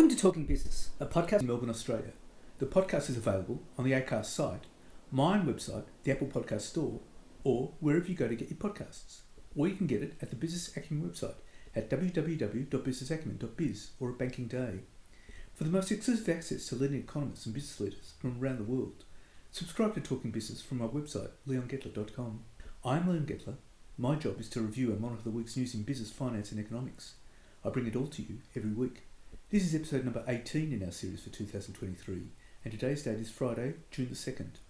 Welcome to Talking Business, a podcast in Melbourne, Australia. The podcast is available on the Acast site, my own website, the Apple Podcast Store, or wherever you go to get your podcasts. Or you can get it at the Business Acumen website at www.businessacumen.biz or at Banking Day. For the most exclusive access to leading economists and business leaders from around the world, subscribe to Talking Business from our website, leongettler.com. I'm Leon Gettler. My job is to review and monitor the week's news in business, finance and economics. I bring it all to you every week. This is episode number 18 in our series for 2023, and today's date is Friday, June the 2nd.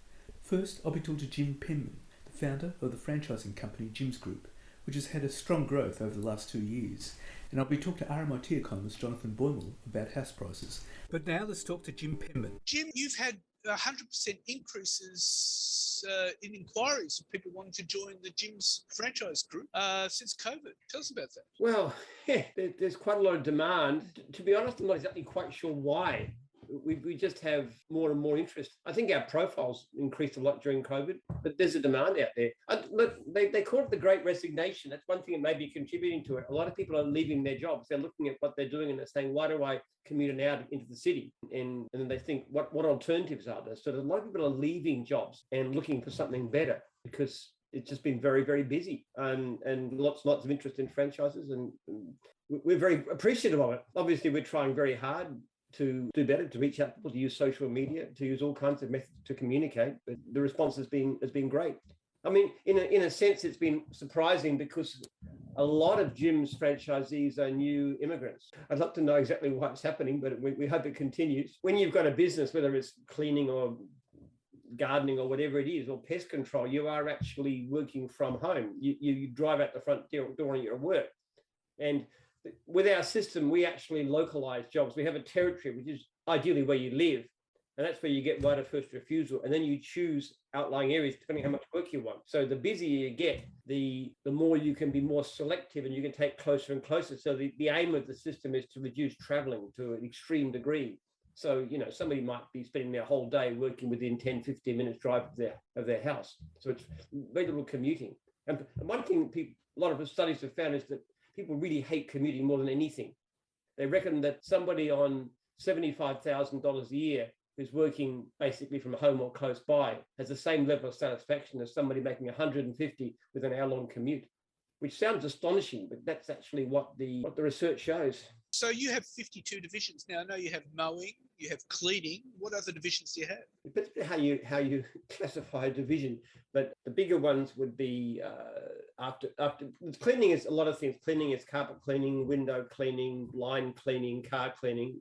First, I'll be talking to Jim Penman, the founder of the franchising company Jim's Group, which has had a strong growth over the last 2 years, and I'll be talking to RMIT economist Jonathan Boymel about house prices. But now let's talk to Jim Penman. Jim, you've had 100% increases in inquiries of people wanting to join the Jim's franchise group since COVID. Tell us about that. Well, yeah, there's quite a lot of demand. To be honest, I'm not exactly quite sure why. We just have more and more interest. I think our profiles increased a lot during COVID, but there's a demand out there. Look, they call it the Great Resignation. That's one thing that may be contributing to it. A lot of people are leaving their jobs. They're looking at what they're doing and they're saying, why do I commute an hour into the city? And then they think, what alternatives are there? So a lot of people are leaving jobs and looking for something better because it's just been very, very busy and lots of interest in franchises. And we're very appreciative of it. Obviously, we're trying very hard to do better, to reach out to people, to use social media, to use all kinds of methods to communicate. But the response has been great. I mean, in a sense, it's been surprising because a lot of Jim's franchisees are new immigrants. I'd love to know exactly what's happening, but we hope it continues. When you've got a business, whether it's cleaning or gardening or whatever it is, or pest control, you are actually working from home. You drive out the front door and you're at work. And with our system, we actually localize jobs. We have a territory, which is ideally where you live. And that's where you get right of first refusal. And then you choose outlying areas depending on how much work you want. So the busier you get, the more you can be more selective and you can take closer and closer. So the aim of the system is to reduce traveling to an extreme degree. So, somebody might be spending their whole day working within 10, 15 minutes drive of their house. So it's very little commuting. And one thing a lot of the studies have found is that people really hate commuting more than anything. They reckon that somebody on $75,000 a year who's working basically from home or close by has the same level of satisfaction as somebody making 150 with an hour-long commute, which sounds astonishing, but that's actually what the research shows. So you have 52 divisions. Now, I know you have mowing, you have cleaning. What other divisions do you have? It depends how you classify a division, but the bigger ones would be after cleaning is a lot of things. Cleaning is carpet cleaning, window cleaning, line cleaning, car cleaning,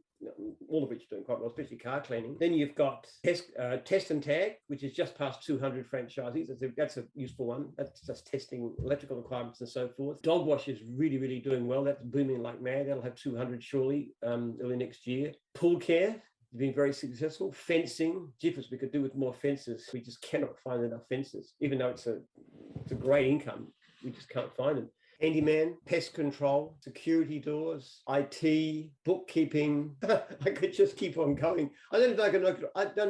all of which are doing quite well, especially car cleaning. Then you've got test and tag, which is just past 200 franchisees. That's a useful one. That's just testing electrical requirements and so forth. Dog wash is really, really doing well. That's booming like mad. That'll have 200 surely early next year. Pool care, been very successful. Fencing, jiffers, we could do with more fences. We just cannot find enough fences, even though it's a great income. We just can't find them. Handyman, pest control, security doors, IT, bookkeeping. I could just keep on going. I don't know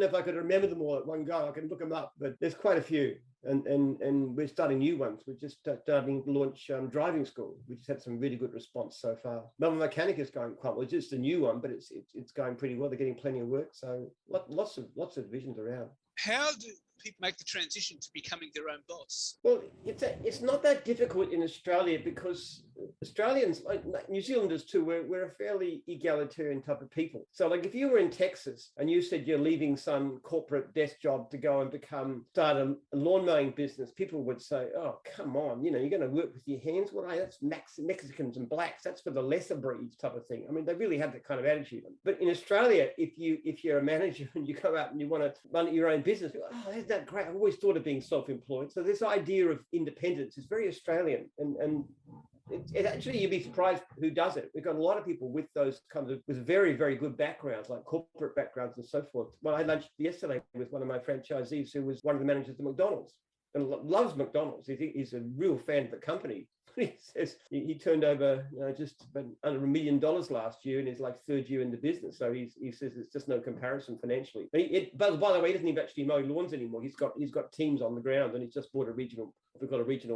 if I could remember them all at one go. I can look them up, but there's quite a few. And we're starting new ones. We're just starting to launch driving school. We just had some really good response so far. Melbourne Mechanic is going quite well. It's just a new one, but it's going pretty well. They're getting plenty of work. So lots of divisions around. How do people make the transition to becoming their own boss? Well, it's not that difficult in Australia because Australians, like New Zealanders too, we're a fairly egalitarian type of people. So like if you were in Texas and you said you're leaving some corporate desk job to go and start a lawn mowing business, people would say, oh, come on, you're going to work with your hands? Well, that's Mexicans and blacks. That's for the lesser breeds type of thing. I mean, they really have that kind of attitude. But in Australia, if you're a manager and you go out and you want to run your own business, oh, isn't that great? I've always thought of being self-employed. So this idea of independence is very Australian. And it actually, you'd be surprised who does it. We've got a lot of people with those kinds of, with very, very good backgrounds, like corporate backgrounds and so forth. Well, I had lunch yesterday with one of my franchisees who was one of the managers of McDonald's and loves McDonald's. He's a real fan of the company. He says he turned over just about under $1 million last year, and he's like third year in the business. So he says it's just no comparison financially. But by the way, he doesn't even actually mow lawns anymore. He's got teams on the ground, and he's just bought a regional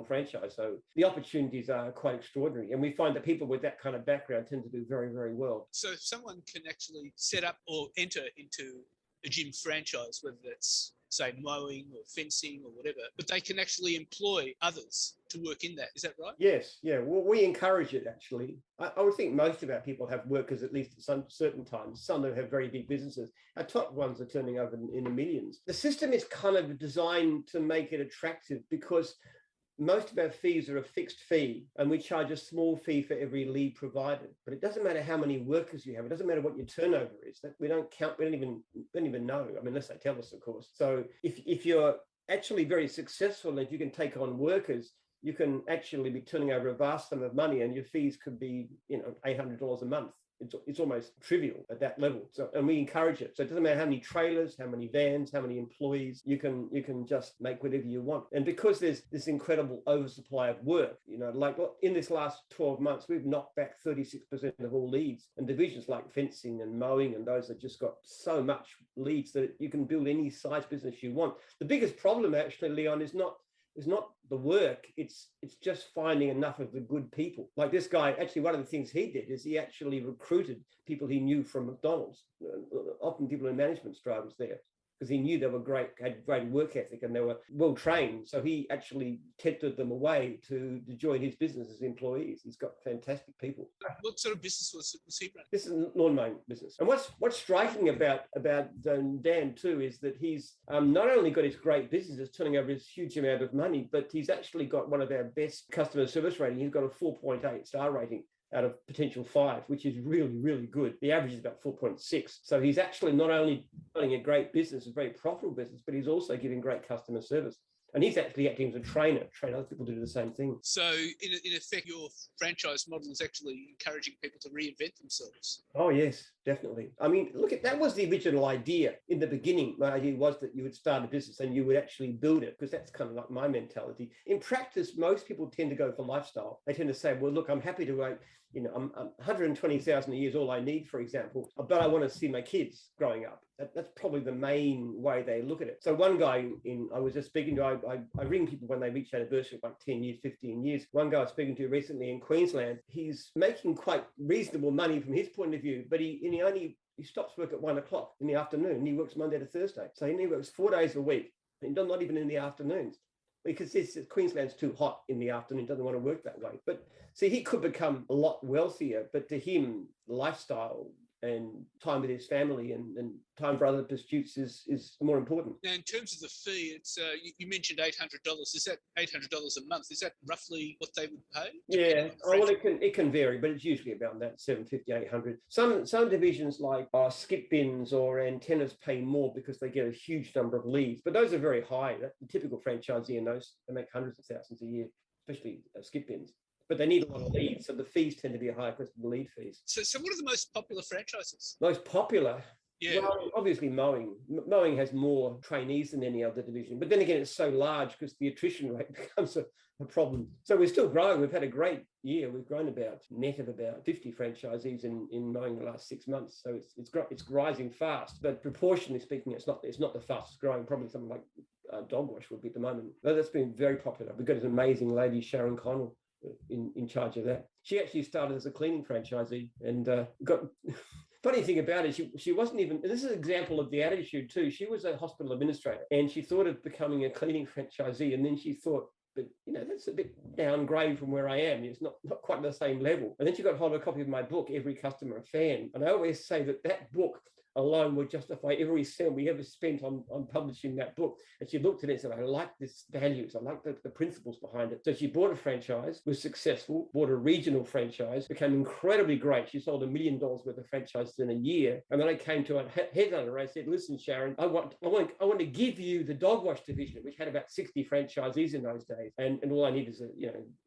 franchise. So the opportunities are quite extraordinary, and we find that people with that kind of background tend to do very, very well. So if someone can actually set up or enter into a gym franchise, whether that's say mowing or fencing or whatever, but they can actually employ others to work in that. Is that right? Yes, yeah. Well, we encourage it actually. I would think most of our people have workers at least at some certain times. Some of them have very big businesses. Our top ones are turning over in the millions. The system is kind of designed to make it attractive because most of our fees are a fixed fee, and we charge a small fee for every lead provided. But it doesn't matter how many workers you have. It doesn't matter what your turnover is. That we don't count. We don't even know. I mean, unless they tell us, of course. So if you're actually very successful and you can take on workers, you can actually be turning over a vast sum of money, and your fees could be, $800 a month. It's almost trivial at that level. So, and we encourage it. So it doesn't matter how many trailers, how many vans, how many employees, you can just make whatever you want. And because there's this incredible oversupply of work, like in this last 12 months, we've knocked back 36% of all leads, and divisions like fencing and mowing and those that just got so much leads that you can build any size business you want. The biggest problem actually, Leon, is not the work, it's just finding enough of the good people. Like this guy, actually one of the things he did is he actually recruited people he knew from McDonald's, often people in management strivers there, because he knew they were had great work ethic and they were well trained. So he actually tempted them away to join his business as employees. He's got fantastic people. What sort of business was he running? This is a lawn mowing business. And what's striking about Dan too is that he's not only got his great businesses turning over his huge amount of money, but he's actually got one of our best customer service rating. He's got a 4.8 star rating out of potential 5, which is really, really good. The average is about 4.6. So he's actually not only running a great business, a very profitable business, but he's also giving great customer service. And he's actually acting as a train other people to do the same thing. So in effect, your franchise model is actually encouraging people to reinvent themselves. Oh, yes, definitely. I mean, that was the original idea in the beginning. My idea was that you would start a business and you would actually build it, because that's kind of like my mentality. In practice, most people tend to go for lifestyle. They tend to say, well, look, I'm happy to wait. I'm 120,000 a year is all I need, for example, but I want to see my kids growing up. That's probably the main way they look at it. So one guy I was just speaking to, I ring people when they reach anniversary of like 10 years, 15 years. One guy I was speaking to recently in Queensland, he's making quite reasonable money from his point of view, but he stops work at 1 o'clock in the afternoon, and he works Monday to Thursday. So he works 4 days a week, and not even in the afternoons, because Queensland's too hot in the afternoon, doesn't want to work that way. But see, he could become a lot wealthier, but to him, lifestyle and time with his family and time for other pursuits is more important. Now, in terms of the fee, it's you mentioned $800. Is that $800 a month? Is that roughly what they would pay? Yeah, well, it can vary, but it's usually about that $750, $800. Some divisions like skip bins or antennas pay more because they get a huge number of leads, but those are very high. The typical franchisee in those, they make hundreds of thousands a year, especially skip bins. But they need a lot of leads, so the fees tend to be higher because of the lead fees. So what are the most popular franchises? Most popular? Yeah. Well, obviously mowing. Mowing has more trainees than any other division. But then again, it's so large because the attrition rate becomes a problem. So we're still growing. We've had a great year. We've grown net of about 50 franchisees in mowing the last 6 months. So it's rising fast. But proportionally speaking, it's not the fastest growing. Probably something like dog wash would be at the moment. But that's been very popular. We've got an amazing lady, Sharon Connell, in charge of that. She actually started as a cleaning franchisee and got... Funny thing about it, she wasn't even, and this is an example of the attitude too. She was a hospital administrator and she thought of becoming a cleaning franchisee, and then she thought, but that's a bit downgrade from where I am. It's not quite the same level. And then she got hold of a copy of my book, Every Customer a Fan. And I always say that book alone would justify every cent we ever spent on publishing that book. And she looked at it and said, I like this values. I like the principles behind it. So she bought a franchise, was successful, bought a regional franchise, became incredibly great. She sold $1 million worth of franchises in a year. And then I came to a headhunter. I said, listen, Sharon, I want to give you the dog wash division, which had about 60 franchisees in those days. And all I need is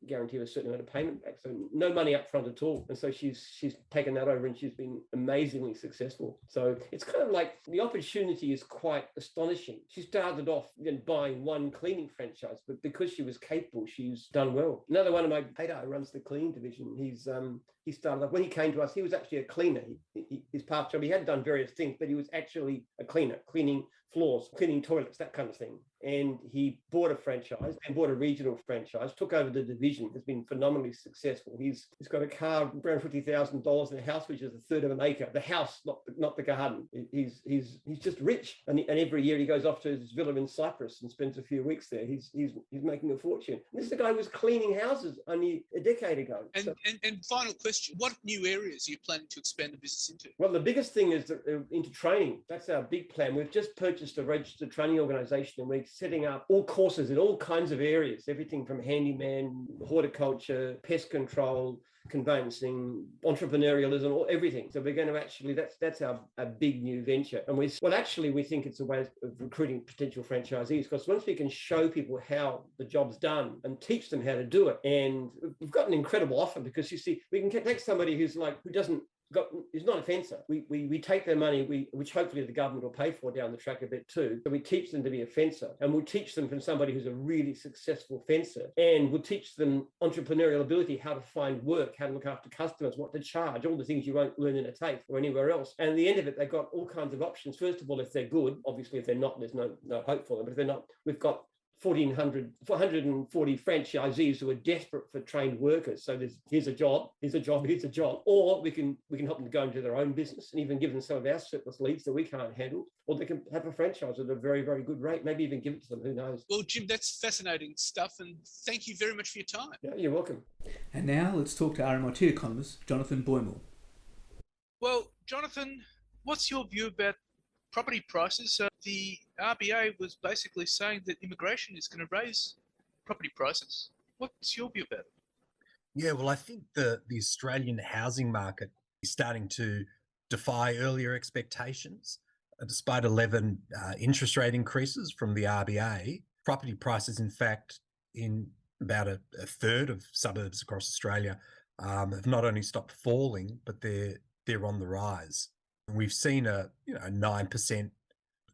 guarantee a certain amount of payment back. So no money up front at all. And so she's taken that over and she's been amazingly successful. So it's kind of like the opportunity is quite astonishing. She started off buying one cleaning franchise, but because she was capable, she's done well. Another one of my Peter runs the cleaning division. He started off, when he came to us, he was actually a cleaner. His past job, he had done various things, but he was actually a cleaner, cleaning floors, cleaning toilets, that kind of thing. And he bought a franchise and bought a regional franchise, took over the division, has been phenomenally successful. He's got a car around $50,000 and a house which is a third of an acre. The house, not the garden. He's just rich, and every year he goes off to his villa in Cyprus and spends a few weeks there. He's making a fortune. And this is a guy who was cleaning houses only a decade ago. And final question: what new areas are you planning to expand the business into? Well, the biggest thing is into training. That's our big plan. We've just purchased a registered training organisation, and we're setting up all courses in all kinds of areas, everything from handyman, horticulture, pest control, conveyancing, entrepreneurialism, everything. So we're going to actually, that's our big new venture. And we think it's a way of recruiting potential franchisees, because once we can show people how the job's done and teach them how to do it, and we've got an incredible offer, because you see, we can take somebody who's not a fencer. We take their money, which hopefully the government will pay for down the track a bit too. So we teach them to be a fencer, and we'll teach them from somebody who's a really successful fencer, and we'll teach them entrepreneurial ability, how to find work, how to look after customers, what to charge, all the things you won't learn in a TAFE or anywhere else. And at the end of it, they've got all kinds of options. First of all, if they're good, obviously if they're not, there's no hope for them. But if they're not, we've got 440 franchisees who are desperate for trained workers. So here's a job, or we can help them to go into their own business and even give them some of our surplus leads that we can't handle, or they can have a franchise at a very, very good rate, maybe even give it to them, who knows. Well, Jim, that's fascinating stuff, and thank you very much for your time. Yeah, you're welcome. And now let's talk to RMIT economist Jonathan Boymel. Well, Jonathan, what's your view about property prices? The RBA was basically saying that immigration is going to raise property prices. What's your view about it? Yeah, well, I think the Australian housing market is starting to defy earlier expectations. Despite 11 interest rate increases from the RBA, property prices, in fact, in about a third of suburbs across Australia have not only stopped falling, but they're on the rise. We've seen a 9%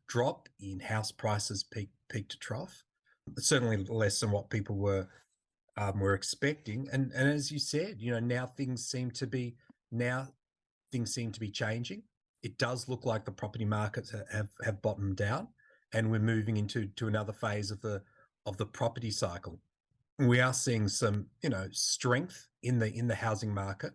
drop in house prices peak to trough. Certainly less than what people were expecting. And as you said, now things seem to be changing. It does look like the property markets have bottomed out, and we're moving into another phase of the property cycle. We are seeing some strength in the housing market.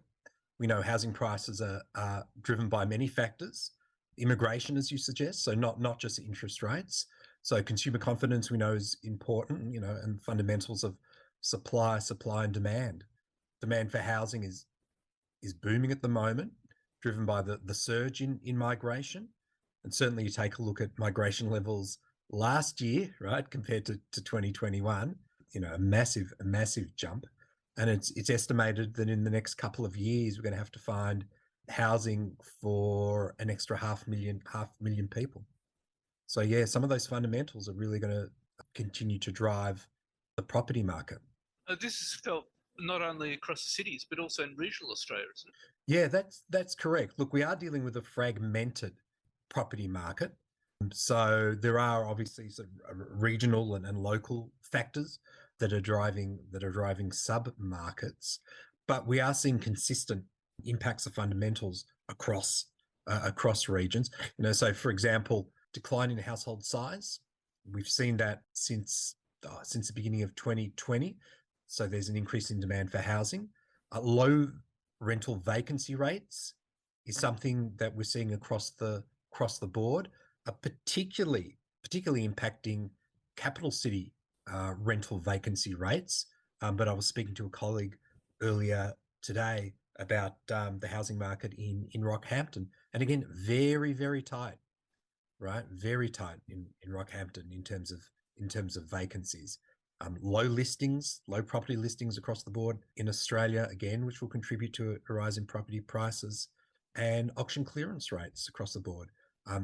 We know housing prices are driven by many factors. Immigration, as you suggest, so not just interest rates. So consumer confidence, we know, is important, and fundamentals of supply and demand. Demand for housing is booming at the moment, driven by the surge in migration. And certainly you take a look at migration levels last year, right, compared to 2021, a massive jump. And it's estimated that in the next couple of years, we're going to have to find housing for an extra half million people. So yeah, some of those fundamentals are really going to continue to drive the property market. This is felt not only across the cities, but also in regional Australia, isn't it? Yeah, that's correct. Look, we are dealing with a fragmented property market. So there are obviously sort of regional and local factors that are driving sub-markets, but we are seeing consistent impacts of fundamentals across regions. So for example, decline in household size, we've seen that since the beginning of 2020. So there's an increase in demand for housing. Low rental vacancy rates is something that we're seeing across the board, particularly impacting capital city rental vacancy rates. But I was speaking to a colleague earlier today about the housing market in Rockhampton, and again, very, very tight, right? Very tight in Rockhampton in terms of vacancies. Low property listings across the board in Australia, again, which will contribute to a rise in property prices, and auction clearance rates across the board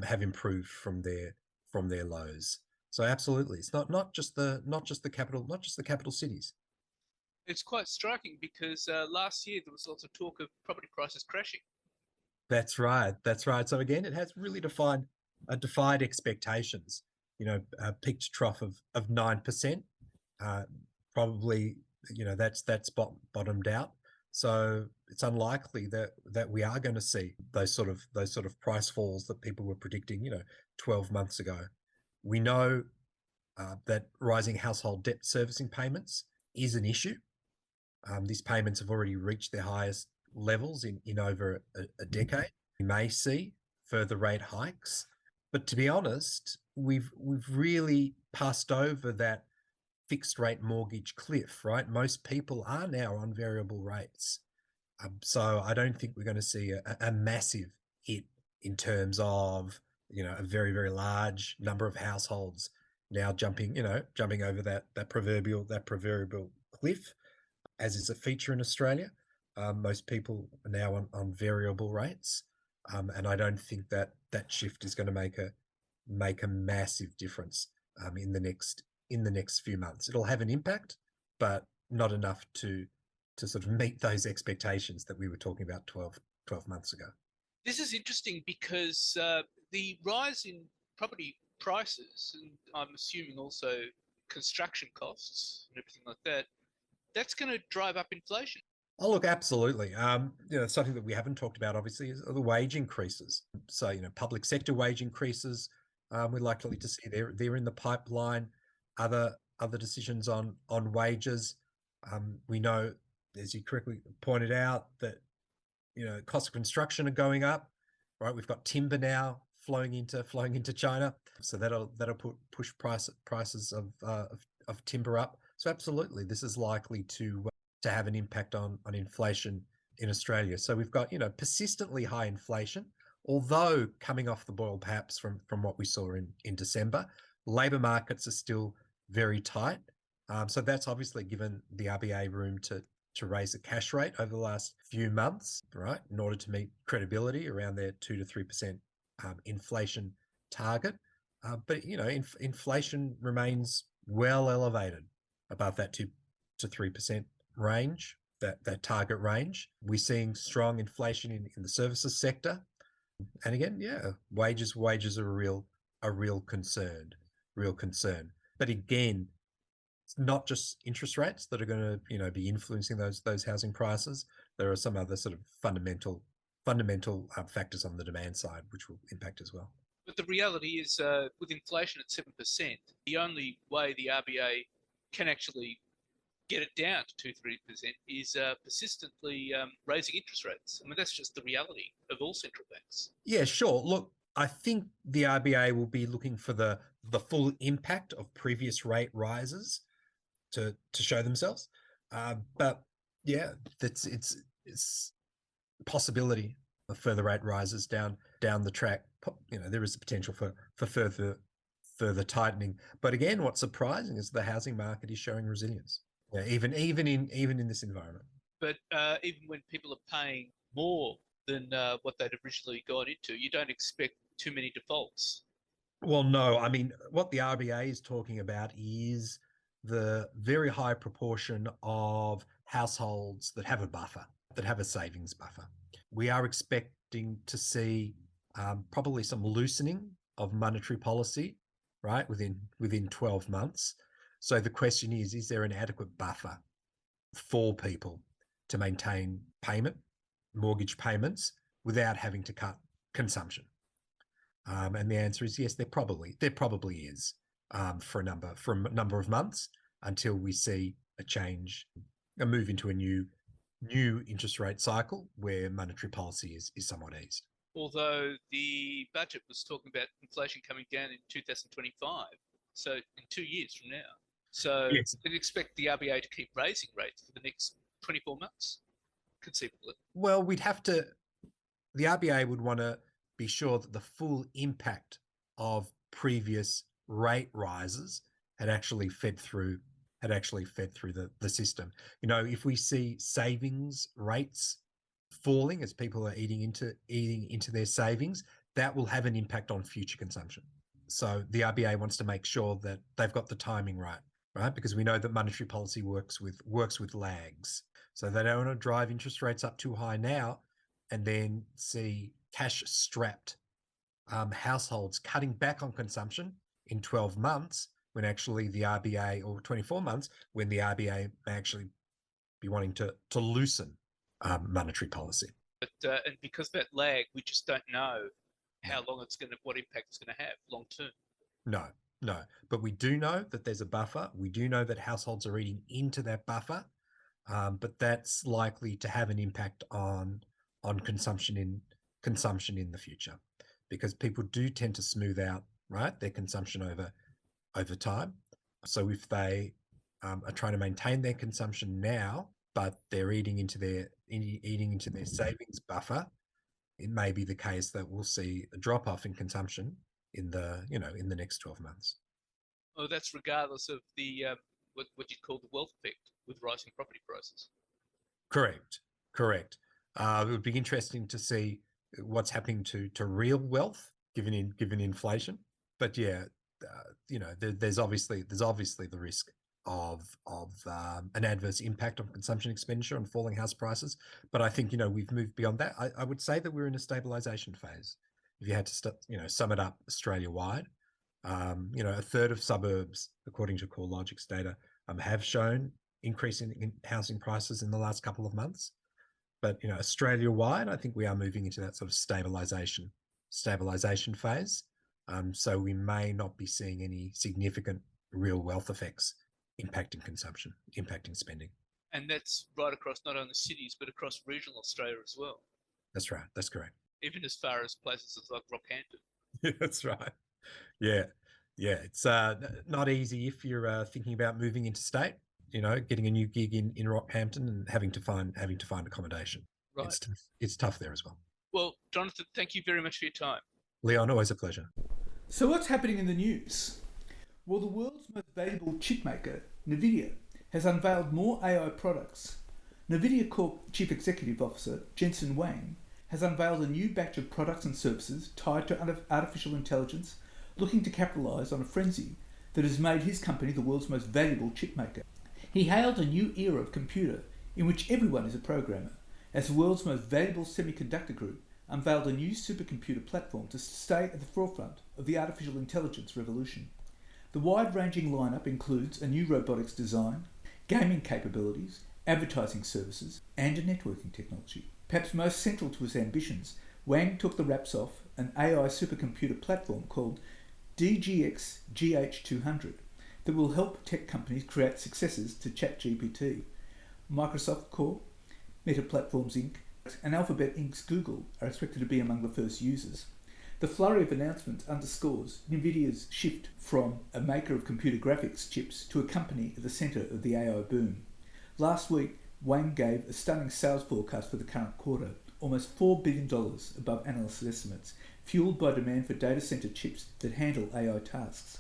have improved from their lows. So absolutely, it's not just the capital cities. It's quite striking because last year there was lots of talk of property prices crashing. That's right. That's right. So again, it has really defied expectations. A peak to trough of 9%. Probably, that's bottomed out. So it's unlikely that we are going to see those sort of price falls that people were predicting, 12 months ago. We know that rising household debt servicing payments is an issue. These payments have already reached their highest levels in over a decade. We may see further rate hikes, but to be honest, we've really passed over that fixed rate mortgage cliff, right? Most people are now on variable rates. So I don't think we're going to see a massive hit in terms of, a very, very large number of households now jumping over that proverbial cliff, as is a feature in Australia. Most people are now on variable rates. And I don't think that shift is going to make a massive difference in the next few months. It'll have an impact, but not enough to sort of meet those expectations that we were talking about 12 months ago. This is interesting because the rise in property prices, and I'm assuming also construction costs and everything like that, that's going to drive up inflation. Oh, look, absolutely. Something that we haven't talked about, obviously, is the wage increases. So, public sector wage increases, we're likely to see they're in the pipeline. Other decisions on wages. We know, as you correctly pointed out, that costs of construction are going up. Right, we've got timber now flowing into China, so that'll push prices of timber up. So absolutely, this is likely to have an impact on inflation in Australia. So we've got persistently high inflation, although coming off the boil perhaps from what we saw in December. Labour markets are still very tight. So that's obviously given the RBA room to raise the cash rate over the last few months, right, in order to meet credibility around their 2 to 3% inflation target. But inflation remains well elevated above that 2 to 3% range, that target range. We're seeing strong inflation in the services sector, and again, wages are a real concern. But again, it's not just interest rates that are going to be influencing those housing prices. There are some other sort of fundamental factors on the demand side which will impact as well. But the reality is, with inflation at 7%, the only way the RBA can actually get it down to 2-3% is persistently raising interest rates. I mean, that's just the reality of all central banks. Yeah, sure. Look, I think the RBA will be looking for the full impact of previous rate rises to show themselves. But yeah, it's possibility of further rate rises down the track. There is a potential for further tightening. But again, what's surprising is the housing market is showing resilience. Even in this environment. But even when people are paying more than what they'd originally gone into, you don't expect too many defaults. Well, no. I mean, what the RBA is talking about is the very high proportion of households that have a buffer, that have a savings buffer. We are expecting to see probably some loosening of monetary policy, right, within 12 months. So the question is there an adequate buffer for people to maintain mortgage payments, without having to cut consumption? And the answer is yes, there probably is for a number of months, until we see a move into a new interest rate cycle where monetary policy is somewhat eased. Although the budget was talking about inflation coming down in 2025, so in 2 years from now. So yes. You'd expect the RBA to keep raising rates for the next 24 months, conceivably. Well, the RBA would want to be sure that the full impact of previous rate rises had actually fed through the system. If we see savings rates falling as people are eating into their savings, that will have an impact on future consumption. So the RBA wants to make sure that they've got the timing right? Because we know that monetary policy works with lags. So they don't want to drive interest rates up too high now and then see cash-strapped households cutting back on consumption in 12 months when actually the RBA, or 24 months, when the RBA may actually be wanting to loosen monetary policy. But and because of that lag, we just don't know how long what impact it's going to have long term. No. But we do know that there's a buffer. We do know that households are eating into that buffer, but that's likely to have an impact on consumption in the future, because people do tend to smooth out, right, their consumption over time. So if they are trying to maintain their consumption now, but they're eating into their savings buffer, it may be the case that we'll see a drop off in consumption in the next 12 months. Oh, that's regardless of the what you call the wealth effect with rising property prices. Correct. It would be interesting to see what's happening to real wealth given inflation. But yeah, there's obviously the risk of an adverse impact on consumption expenditure and falling house prices. But I think we've moved beyond that. I would say that we're in a stabilization phase. If you had to sum it up Australia wide, a third of suburbs, according to CoreLogic's data, have shown increase in housing prices in the last couple of months. But Australia wide, I think we are moving into that sort of stabilization phase. So we may not be seeing any significant real wealth effects impacting consumption, impacting spending. And that's right across not only cities, but across regional Australia as well. That's right. That's correct. Even as far as places like Rockhampton. Yeah, that's right. Yeah. It's not easy if you're thinking about moving interstate. Getting a new gig in Rockhampton and having to find accommodation. Right. It's tough there as well. Well, Jonathan, thank you very much for your time. Leon, always a pleasure. So what's happening in the news? Well, the world's most valuable chip maker, Nvidia, has unveiled more AI products. Nvidia Corp Chief Executive Officer Jensen Huang has unveiled a new batch of products and services tied to artificial intelligence, looking to capitalise on a frenzy that has made his company the world's most valuable chip maker. He hailed a new era of computer in which everyone is a programmer, as the world's most valuable semiconductor group unveiled a new supercomputer platform to stay at the forefront of the artificial intelligence revolution. The wide-ranging lineup includes a new robotics design, gaming capabilities, advertising services, and a networking technology. Perhaps most central to his ambitions, Huang took the wraps off an AI supercomputer platform called DGX GH200 that will help tech companies create successors to ChatGPT. Microsoft Corp, Meta Platforms Inc., and Alphabet Inc.'s Google are expected to be among the first users. The flurry of announcements underscores Nvidia's shift from a maker of computer graphics chips to a company at the centre of the AI boom. Last week, Huang gave a stunning sales forecast for the current quarter, almost $4 billion above analyst estimates, fueled by demand for data centre chips that handle AI tasks.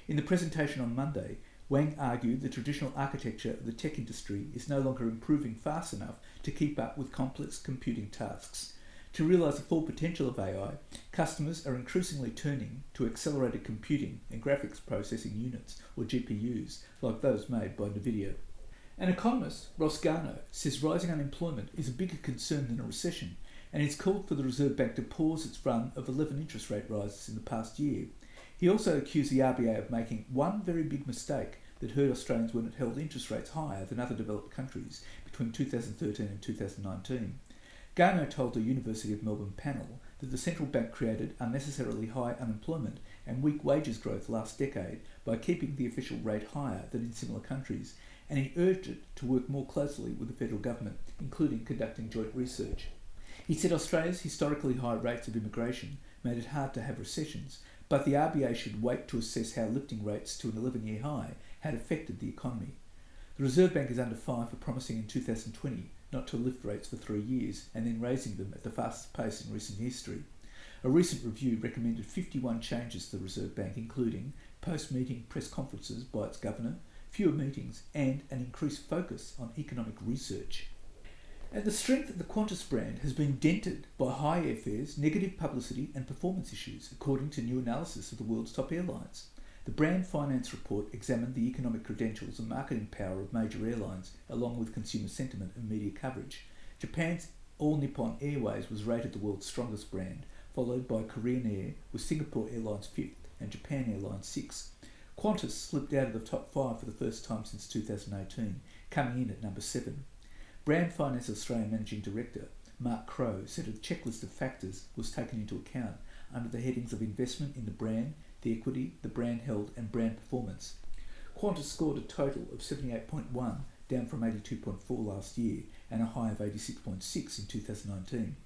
In the presentation on Monday, Huang argued the traditional architecture of the tech industry is no longer improving fast enough to keep up with complex computing tasks. To realise the full potential of AI, customers are increasingly turning to accelerated computing and graphics processing units, or GPUs, like those made by Nvidia. An economist, Ross Garnaut, says rising unemployment is a bigger concern than a recession, and he's called for the Reserve Bank to pause its run of 11 interest rate rises in the past year. He also accused the RBA of making one very big mistake that hurt Australians when it held interest rates higher than other developed countries between 2013 and 2019. Garnaut told the University of Melbourne panel that the central bank created unnecessarily high unemployment and weak wages growth last decade by keeping the official rate higher than in similar countries, and he urged it to work more closely with the federal government, including conducting joint research. He said Australia's historically high rates of immigration made it hard to have recessions, but the RBA should wait to assess how lifting rates to an 11-year high had affected the economy. The Reserve Bank is under fire for promising in 2020 not to lift rates for 3 years and then raising them at the fastest pace in recent history. A recent review recommended 51 changes to the Reserve Bank, including post-meeting press conferences by its governor, fewer meetings, and an increased focus on economic research. And the strength of the Qantas brand has been dented by high airfares, negative publicity, and performance issues, according to new analysis of the world's top airlines. The Brand Finance report examined the economic credentials and marketing power of major airlines, along with consumer sentiment and media coverage. Japan's All Nippon Airways was rated the world's strongest brand, followed by Korean Air, with Singapore Airlines 5th and Japan Airlines 6th. Qantas slipped out of the top 5 for the first time since 2018, coming in at number 7. Brand Finance Australia Managing Director Mark Crowe said a checklist of factors was taken into account under the headings of investment in the brand, the equity, the brand held and brand performance. Qantas scored a total of 78.1, down from 82.4 last year and a high of 86.6 in 2019.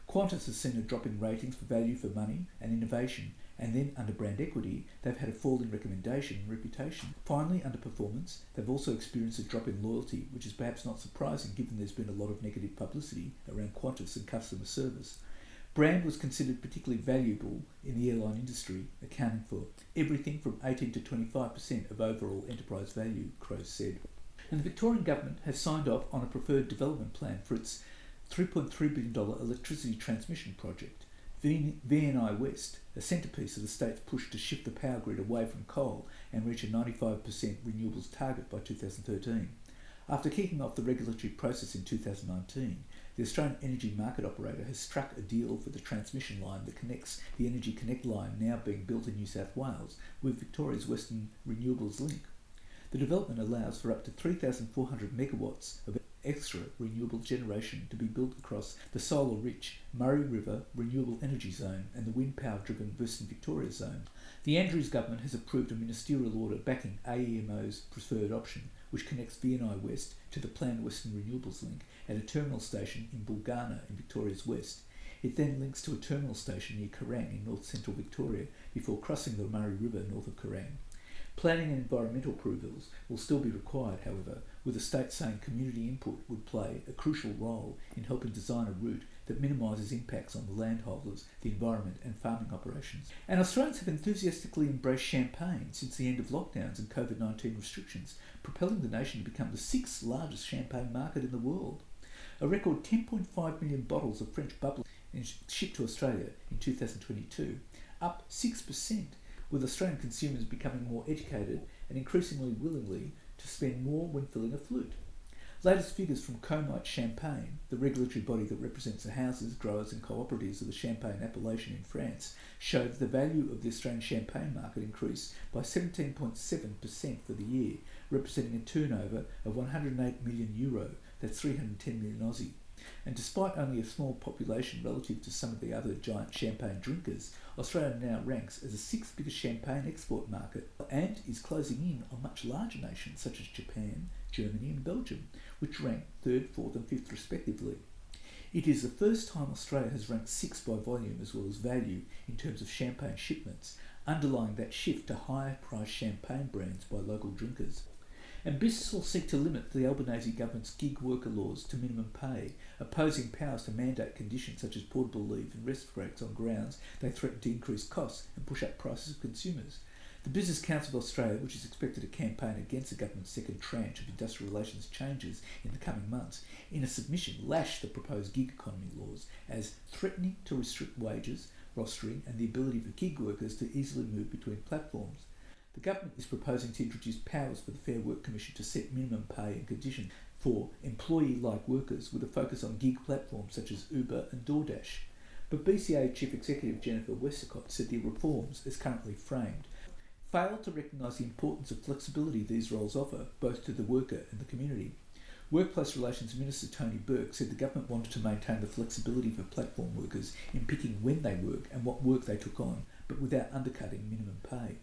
Qantas has seen a drop in ratings for value for money and innovation, and then under brand equity, they've had a fall in recommendation and reputation. Finally, under performance, they've also experienced a drop in loyalty, which is perhaps not surprising given there's been a lot of negative publicity around Qantas and customer service. Brand was considered particularly valuable in the airline industry, accounting for everything from 18 to 25% of overall enterprise value, Crowe said. And the Victorian Government has signed off on a preferred development plan for its $3.3 billion electricity transmission project. VNI West, a centrepiece of the state's push to shift the power grid away from coal and reach a 95% renewables target by 2013. After kicking off the regulatory process in 2019, the Australian Energy Market Operator has struck a deal for the transmission line that connects the Energy Connect line now being built in New South Wales with Victoria's Western Renewables Link. The development allows for up to 3,400 megawatts of extra renewable generation to be built across the solar-rich Murray River Renewable Energy Zone and the wind-power-driven Western Victoria Zone. The Andrews Government has approved a ministerial order backing AEMO's preferred option, which connects VNI West to the planned Western Renewables Link at a terminal station in Bulgana in Victoria's West. It then links to a terminal station near Kerrang in north-central Victoria before crossing the Murray River north of Kerrang. Planning and environmental approvals will still be required, however, with the state saying community input would play a crucial role in helping design a route that minimises impacts on the landholders, the environment and farming operations. And Australians have enthusiastically embraced champagne since the end of lockdowns and COVID-19 restrictions, propelling the nation to become the 6th largest champagne market in the world. A record 10.5 million bottles of French bubbly shipped to Australia in 2022, up 6%. With Australian consumers becoming more educated and increasingly willingly to spend more when filling a flute. Latest figures from Comite Champagne, the regulatory body that represents the houses, growers and cooperatives of the Champagne appellation in France, show that the value of the Australian champagne market increased by 17.7% for the year, representing a turnover of €108 million, that's 310 million Aussie. And despite only a small population relative to some of the other giant champagne drinkers, Australia now ranks as the 6th biggest champagne export market and is closing in on much larger nations such as Japan, Germany and Belgium, which rank 3rd, 4th and 5th respectively. It is the first time Australia has ranked 6th by volume as well as value in terms of champagne shipments, underlying that shift to higher priced champagne brands by local drinkers. And business will seek to limit the Albanese government's gig worker laws to minimum pay, opposing powers to mandate conditions such as portable leave and rest breaks on grounds they threaten to increase costs and push up prices of consumers. The Business Council of Australia, which is expected to campaign against the government's second tranche of industrial relations changes in the coming months, in a submission lashed the proposed gig economy laws as threatening to restrict wages, rostering and the ability for gig workers to easily move between platforms. The government is proposing to introduce powers for the Fair Work Commission to set minimum pay and conditions for employee-like workers with a focus on gig platforms such as Uber and DoorDash. But BCA Chief Executive Jennifer Westacott said the reforms, as currently framed, fail to recognise the importance of flexibility these roles offer, both to the worker and the community. Workplace Relations Minister Tony Burke said the government wanted to maintain the flexibility for platform workers in picking when they work and what work they took on, but without undercutting minimum pay.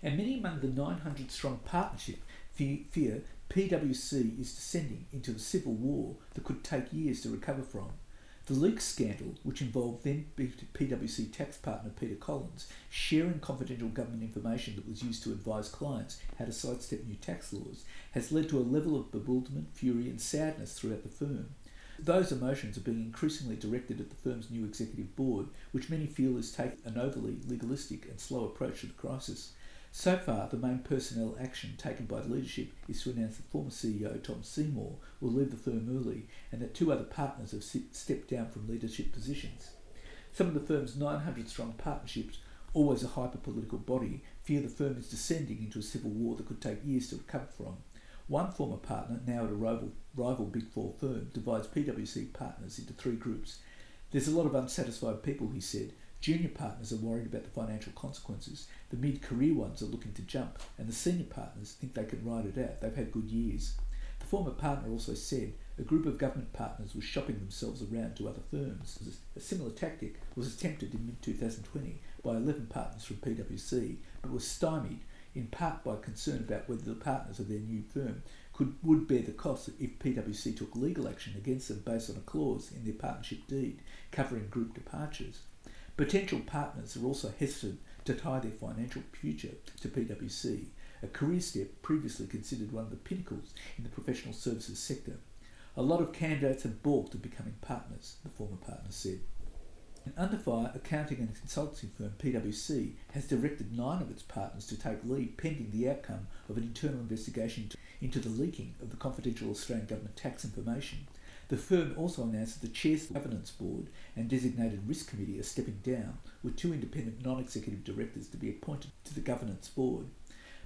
And many among the 900-strong partnership fear PwC is descending into a civil war that could take years to recover from. The leaks scandal, which involved then PwC tax partner Peter Collins sharing confidential government information that was used to advise clients how to sidestep new tax laws, has led to a level of bewilderment, fury and sadness throughout the firm. Those emotions are being increasingly directed at the firm's new executive board, which many feel is taking an overly legalistic and slow approach to the crisis. So far, the main personnel action taken by the leadership is to announce that former CEO Tom Seymour will leave the firm early and that 2 other partners have stepped down from leadership positions. Some of the firm's 900-strong partnerships, always a hyper-political body, fear the firm is descending into a civil war that could take years to recover from. One former partner, now at a rival Big Four firm, divides PwC partners into three groups. There's a lot of unsatisfied people, he said. Junior partners are worried about the financial consequences. The mid-career ones are looking to jump, and the senior partners think they can ride it out. They've had good years. The former partner also said a group of government partners was shopping themselves around to other firms. A similar tactic was attempted in mid-2020 by 11 partners from PwC, but was stymied in part by concern about whether the partners of their new firm would bear the cost if PwC took legal action against them based on a clause in their partnership deed covering group departures. Potential partners are also hesitant to tie their financial future to PwC, a career step previously considered one of the pinnacles in the professional services sector. A lot of candidates have balked at becoming partners, the former partner said. An under-fire accounting and consultancy firm, PwC, has directed 9 of its partners to take leave pending the outcome of an internal investigation into the leaking of the confidential Australian government tax information. The firm also announced that the chairs of the governance board and designated risk committee are stepping down, with 2 independent non-executive directors to be appointed to the governance board.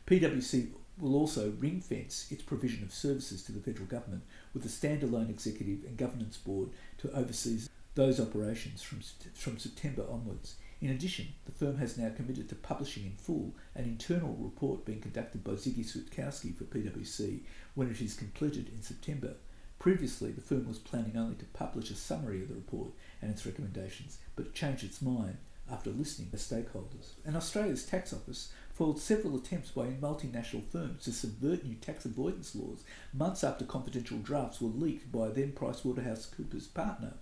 PwC will also ring-fence its provision of services to the federal government with a standalone executive and governance board to oversee those operations from September onwards. In addition, the firm has now committed to publishing in full an internal report being conducted by Ziggy Switkowski for PwC when it is completed in September. Previously, the firm was planning only to publish a summary of the report and its recommendations, but it changed its mind after listening to stakeholders. And Australia's tax office foiled several attempts by multinational firms to subvert new tax avoidance laws months after confidential drafts were leaked by then PricewaterhouseCoopers partner,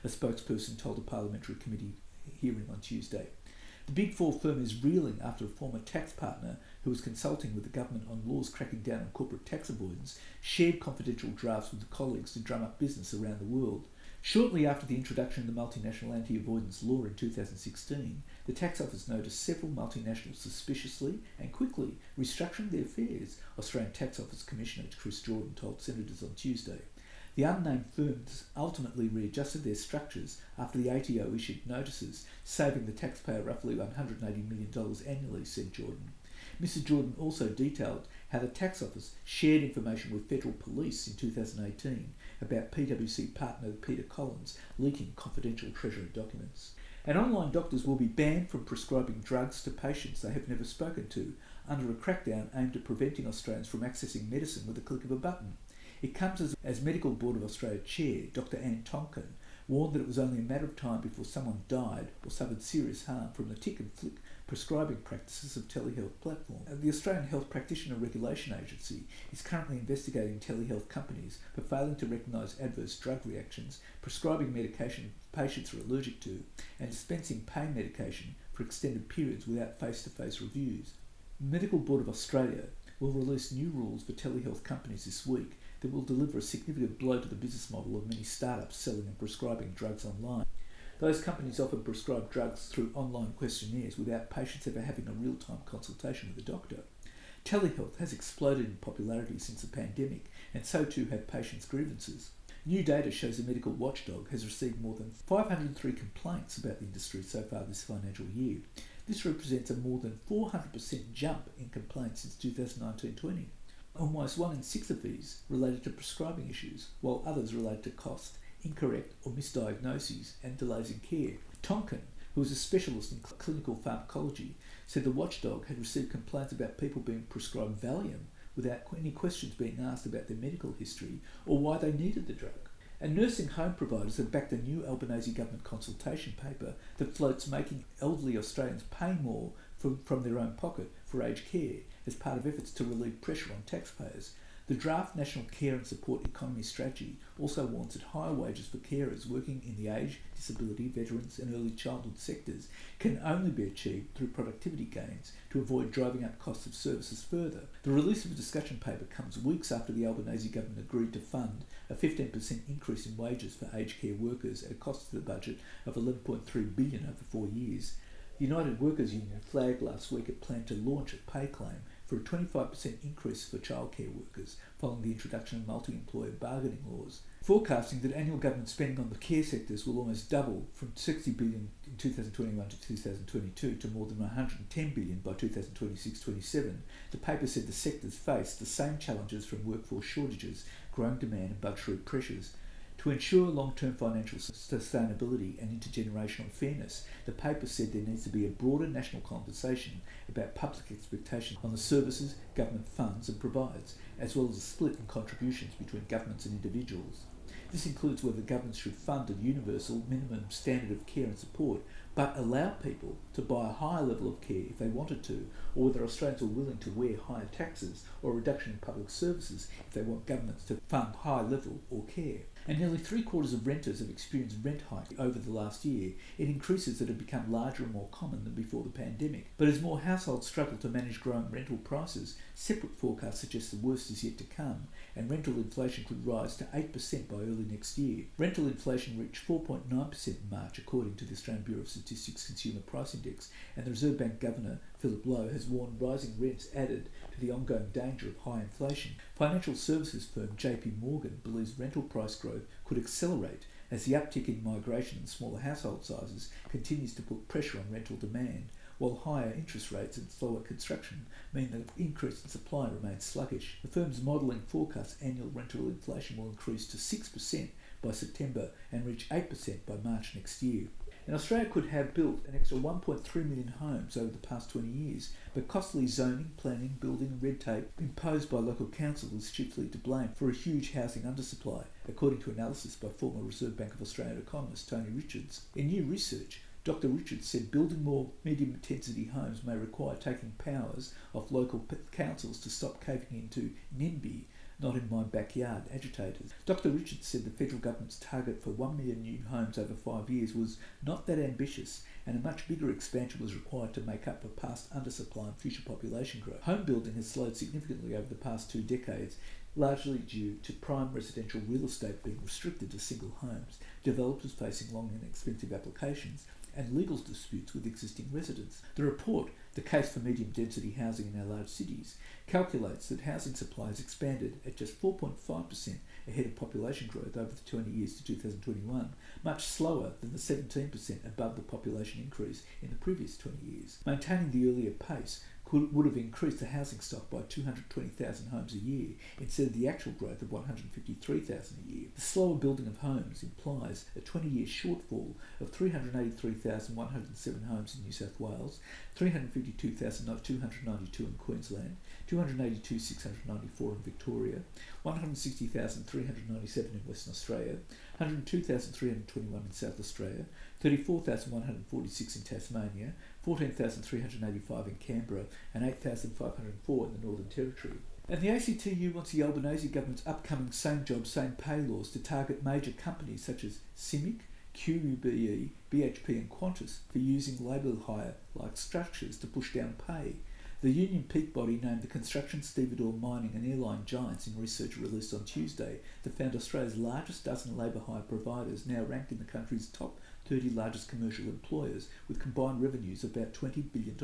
a spokesperson told a parliamentary committee hearing on Tuesday. The Big Four firm is reeling after a former tax partner who was consulting with the government on laws cracking down on corporate tax avoidance shared confidential drafts with colleagues to drum up business around the world. Shortly after the introduction of the multinational anti-avoidance law in 2016, the tax office noticed several multinationals suspiciously and quickly restructuring their affairs, Australian Tax Office Commissioner Chris Jordan told senators on Tuesday. The unnamed firms ultimately readjusted their structures after the ATO issued notices, saving the taxpayer roughly $180 million annually, said Jordan. Mr. Jordan also detailed how the tax office shared information with federal police in 2018 about PwC partner Peter Collins leaking confidential Treasury documents. And online doctors will be banned from prescribing drugs to patients they have never spoken to under a crackdown aimed at preventing Australians from accessing medicine with a click of a button. It comes as Medical Board of Australia Chair Dr Anne Tonkin warned that it was only a matter of time before someone died or suffered serious harm from the tick and flick prescribing practices of telehealth platforms. The Australian Health Practitioner Regulation Agency is currently investigating telehealth companies for failing to recognise adverse drug reactions, prescribing medication patients are allergic to, and dispensing pain medication for extended periods without face-to-face reviews. The Medical Board of Australia will release new rules for telehealth companies this week that will deliver a significant blow to the business model of many startups selling and prescribing drugs online. Those companies often prescribe drugs through online questionnaires without patients ever having a real-time consultation with a doctor. Telehealth has exploded in popularity since the pandemic, and so too have patients' grievances. New data shows the medical watchdog has received more than 503 complaints about the industry so far this financial year. This represents a more than 400% jump in complaints since 2019-20. Almost 1 in 6 of these related to prescribing issues, while others related to cost, incorrect or misdiagnoses and delays in care. Tonkin, who is a specialist in clinical pharmacology, said the watchdog had received complaints about people being prescribed Valium without any questions being asked about their medical history or why they needed the drug. And nursing home providers have backed a new Albanese government consultation paper that floats making elderly Australians pay more from their own pocket for aged care as part of efforts to relieve pressure on taxpayers. The draft National Care and Support Economy Strategy also warns that higher wages for carers working in the age, disability, veterans and early childhood sectors can only be achieved through productivity gains to avoid driving up costs of services further. The release of a discussion paper comes weeks after the Albanese government agreed to fund a 15% increase in wages for aged care workers at a cost to the budget of $11.3 billion over 4 years. The United Workers Union flagged last week it planned to launch a pay claim for a 25% increase for childcare workers following the introduction of multi-employer bargaining laws, forecasting that annual government spending on the care sectors will almost double from $60 billion in 2021 to 2022 to more than $110 billion by 2026-27. The paper said the sectors face the same challenges from workforce shortages, growing demand and budgetary pressures. To ensure long-term financial sustainability and intergenerational fairness, the paper said there needs to be a broader national conversation about public expectations on the services government funds and provides, as well as a split in contributions between governments and individuals. This includes whether governments should fund a universal minimum standard of care and support, but allow people to buy a higher level of care if they wanted to, or whether Australians are willing to wear higher taxes or a reduction in public services if they want governments to fund high level or care. And nearly 3/4 of renters have experienced rent hikes over the last year, in increases that have become larger and more common than before the pandemic. But as more households struggle to manage growing rental prices, separate forecasts suggest the worst is yet to come, and rental inflation could rise to 8% by early next year. Rental inflation reached 4.9% in March, according to the Australian Bureau of Statistics Consumer Price Index, and the Reserve Bank Governor, Philip Lowe, has warned rising rents added to the ongoing danger of high inflation. Financial services firm JP Morgan believes rental price growth could accelerate as the uptick in migration and smaller household sizes continues to put pressure on rental demand, while higher interest rates and slower construction mean that the increase in supply remains sluggish. The firm's modelling forecasts annual rental inflation will increase to 6% by September and reach 8% by March next year. And Australia could have built an extra 1.3 million homes over the past 20 years, but costly zoning, planning, building and red tape imposed by local council is chiefly to blame for a huge housing undersupply, according to analysis by former Reserve Bank of Australia economist Tony Richards. In new research, Dr. Richards said building more medium-intensity homes may require taking powers off local councils to stop caving into NIMBY, not in my backyard agitators. Dr. Richards said the federal government's target for 1 million new homes over 5 years was not that ambitious, and a much bigger expansion was required to make up for past undersupply and future population growth. Home building has slowed significantly over the past 2 decades, largely due to prime residential real estate being restricted to single homes, developers facing long and expensive applications, and legal disputes with existing residents. The report, The Case for Medium Density Housing in Our Large Cities, calculates that housing supply has expanded at just 4.5% ahead of population growth over the 20 years to 2021, much slower than the 17% above the population increase in the previous 20 years. Maintaining the earlier pace would have increased the housing stock by 220,000 homes a year instead of the actual growth of 153,000 a year. The slower building of homes implies a 20-year shortfall of 383,107 homes in New South Wales, 352,292 in Queensland, 282,694 in Victoria, 160,397 in Western Australia, 102,321 in South Australia, 34,146 in Tasmania, 14,385 in Canberra, and 8,504 in the Northern Territory. And the ACTU wants the Albanese government's upcoming same job, same pay laws to target major companies such as CIMIC, Qube, BHP and Qantas for using labour hire-like structures to push down pay. The union peak body named the construction, stevedore, mining and airline giants in research released on Tuesday that found Australia's largest dozen labour hire providers now ranked in the country's top 30 largest commercial employers with combined revenues of about $20 billion.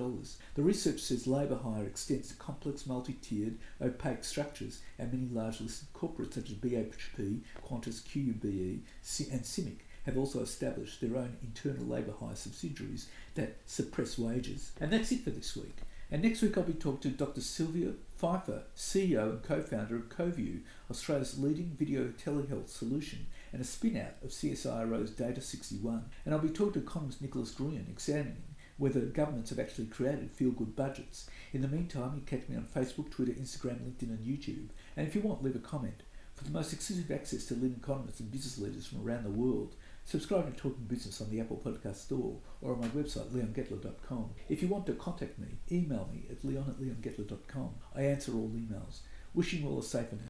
The research says labour hire extends to complex multi-tiered, opaque structures, and many large listed corporates such as BHP, Qantas, Qube and CIMIC have also established their own internal labour hire subsidiaries that suppress wages. And that's it for this week. And next week I'll be talking to Dr. Sylvia Pfeiffer, CEO and co-founder of Qube, Australia's leading video telehealth solution and a spin-out of CSIRO's Data 61. And I'll be talking to economist Nicholas Gruen, examining whether governments have actually created feel-good budgets. In the meantime, you can catch me on Facebook, Twitter, Instagram, LinkedIn and YouTube. And if you want, leave a comment. For the most exclusive access to leading economists and business leaders from around the world, subscribe to Talking Business on the Apple Podcast Store or on my website, leongettler.com. If you want to contact me, email me at leon@leongettler.com. I answer all emails. Wishing you all a safe and